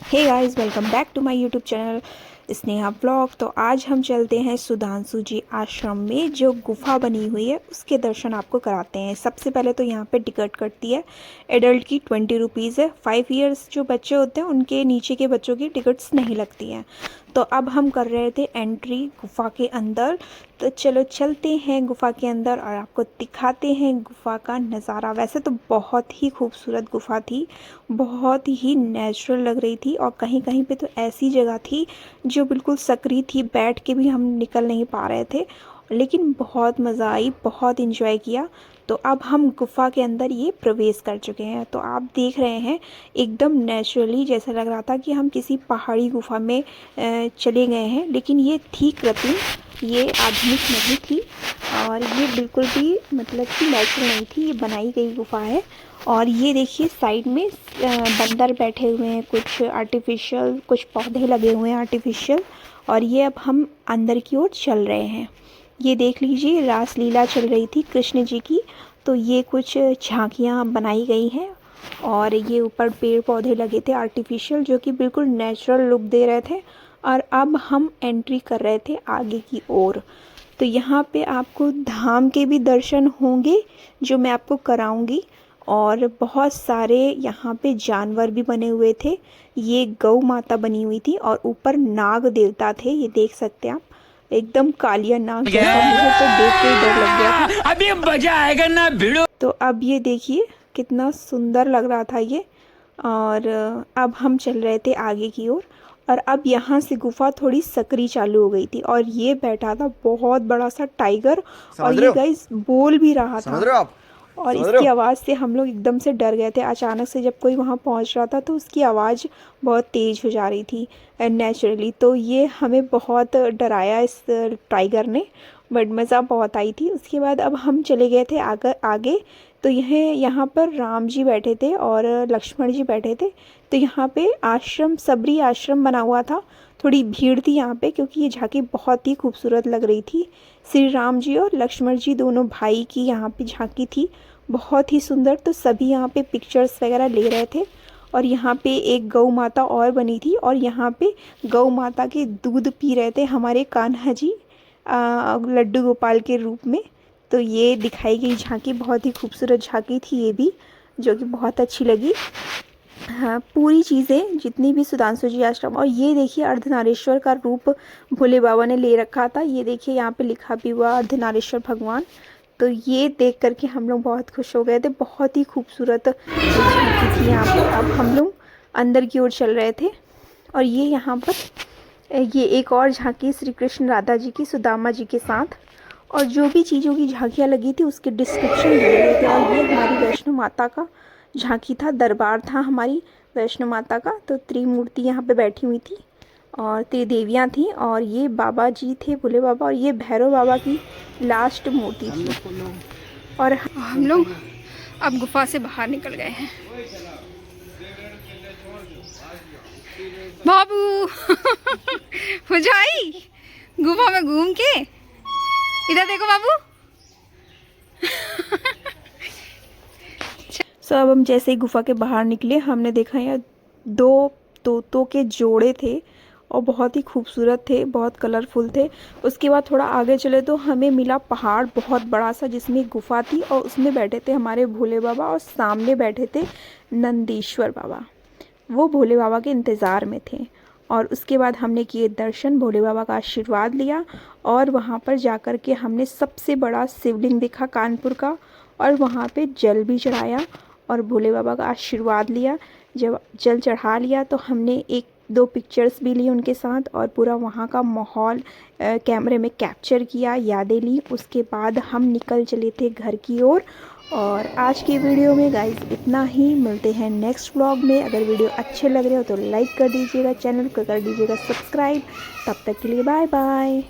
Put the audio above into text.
Hey guys, welcome back to my YouTube channel Sneha blog. तो आज हम चलते हैं सुधांशु जी आश्रम में, जो गुफा बनी हुई है उसके दर्शन आपको कराते हैं। सबसे पहले तो यहाँ पे टिकट कटती है, एडल्ट की 20 रुपीज़ है। 5 इयर्स जो बच्चे होते हैं उनके नीचे के बच्चों की टिकट्स नहीं लगती हैं। तो अब हम कर रहे थे एंट्री गुफा के अंदर, तो चलो चलते हैं गुफा के अंदर और आपको दिखाते हैं गुफा का नज़ारा। वैसे तो बहुत ही खूबसूरत गुफा थी, बहुत ही नेचुरल लग रही थी, और कहीं कहीं पे तो ऐसी जगह थी जो बिल्कुल सकरी थी, बैठ के भी हम निकल नहीं पा रहे थे, लेकिन बहुत मज़ा आई, बहुत इन्जॉय किया। तो अब हम गुफा के अंदर ये प्रवेश कर चुके हैं। तो आप देख रहे हैं एकदम नेचुरली, जैसा लग रहा था कि हम किसी पहाड़ी गुफा में चले गए हैं, लेकिन ये थी कृत्रिम, ये आधुनिक नहीं थी, और ये बिल्कुल भी मतलब कि नेचुरल नहीं थी, ये बनाई गई गुफा है। और ये देखिए साइड में बंदर बैठे हुए हैं, कुछ आर्टिफिशियल, कुछ पौधे लगे हुए हैं आर्टिफिशियल। और ये अब हम अंदर की ओर चल रहे हैं। ये देख लीजिए, रासलीला चल रही थी कृष्ण जी की, तो ये कुछ झांकियाँ बनाई गई हैं। और ये ऊपर पेड़ पौधे लगे थे आर्टिफिशियल, जो कि बिल्कुल नेचुरल लुक दे रहे थे। और अब हम एंट्री कर रहे थे आगे की ओर। तो यहाँ पे आपको धाम के भी दर्शन होंगे, जो मैं आपको कराऊंगी। और बहुत सारे यहाँ पे जानवर भी बने हुए थे। ये गौ माता बनी हुई थी, और ऊपर नाग देवता थे, ये देख सकते हैं आप, एकदम कालिया नाग जैसा। मुझे तो देख के ही डर लग गया था। अभी मजा आएगा ना भिड़ो। तो अब ये देखिए कितना सुंदर लग रहा था ये। और अब हम चल रहे थे आगे की ओर। और अब यहाँ से गुफा थोड़ी सकरी चालू हो गई थी, और ये बैठा था बहुत बड़ा सा टाइगर, और ये गाइस बोल भी रहा था। और इसकी आवाज़ से हम लोग एकदम से डर गए थे। अचानक से जब कोई वहाँ पहुँच रहा था तो उसकी आवाज़ बहुत तेज़ हो जा रही थी नेचुरली, तो ये हमें बहुत डराया इस टाइगर ने, बट मज़ा बहुत आई थी। उसके बाद अब हम चले गए थे आगे आगे। तो यह यहाँ पर राम जी बैठे थे और लक्ष्मण जी बैठे थे। तो यहाँ पे आश्रम, सबरी आश्रम बना हुआ था। थोड़ी भीड़ थी यहाँ पे, क्योंकि ये झांकी बहुत ही खूबसूरत लग रही थी। श्री राम जी और लक्ष्मण जी दोनों भाई की यहाँ पे झांकी थी, बहुत ही सुंदर। तो सभी यहाँ पे पिक्चर्स वगैरह ले रहे थे। और यहाँ पे एक गौ माता और बनी थी, और यहाँ पे गौ माता के दूध पी रहे थे हमारे कान्हा जी लड्डू गोपाल के रूप में। तो ये दिखाई गई झांकी बहुत ही खूबसूरत झांकी थी ये भी, जो कि बहुत अच्छी लगी। हाँ, पूरी चीज़ें जितनी भी सुधांशु जी आश्रम। और ये देखिए अर्धनारीश्वर का रूप भोले बाबा ने ले रखा था, ये देखिए यहाँ पे लिखा भी हुआ अर्धनारीश्वर भगवान। तो ये देख करके हम लोग बहुत खुश हो गए थे, बहुत ही खूबसूरत झांकी थी यहाँ पे। अब हम लोग अंदर की ओर चल रहे थे, और ये यहाँ पर ये एक और झांकी श्री कृष्ण राधा जी की सुदामा जी के साथ, और जो भी चीज़ों की झांकियाँ लगी थी उसके डिस्क्रिप्शन दिए गए थे। और ये हमारी वैष्णो माता का झांकी था, दरबार था हमारी वैष्णो माता का। तो त्रिमूर्ति यहाँ पे बैठी हुई थी, और त्रिदेवियाँ थी, और ये बाबा जी थे भोले बाबा, और ये भैरव बाबा की लास्ट मूर्ति थी। और हम लोग अब गुफा से बाहर निकल गए हैं। बाबू हो जाई गुफा में घूम के, इधर देखो बाबू। अब हम जैसे ही गुफा के बाहर निकले, हमने देखा यहाँ 2 तोतों के जोड़े थे, और बहुत ही खूबसूरत थे, बहुत कलरफुल थे। उसके बाद थोड़ा आगे चले तो हमें मिला पहाड़ बहुत बड़ा सा, जिसमें गुफा थी, और उसमें बैठे थे हमारे भोले बाबा, और सामने बैठे थे नंदीश्वर बाबा, वो भोले बाबा के इंतज़ार में थे। और उसके बाद हमने किए दर्शन, भोले बाबा का आशीर्वाद लिया, और वहाँ पर जाकर के हमने सबसे बड़ा शिवलिंग देखा कानपुर का, और वहाँ पे जल भी चढ़ाया और भोले बाबा का आशीर्वाद लिया। जब जल चढ़ा लिया तो हमने 1-2 पिक्चर्स भी ली उनके साथ, और पूरा वहाँ का माहौल कैमरे में कैप्चर किया, यादें ली। उसके बाद हम निकल चले थे घर की ओर। और आज की वीडियो में गाइस इतना ही, मिलते हैं नेक्स्ट व्लॉग में। अगर वीडियो अच्छे लग रहे हो तो लाइक कर दीजिएगा, चैनल को कर दीजिएगा सब्सक्राइब। तब तक के लिए बाय बाय।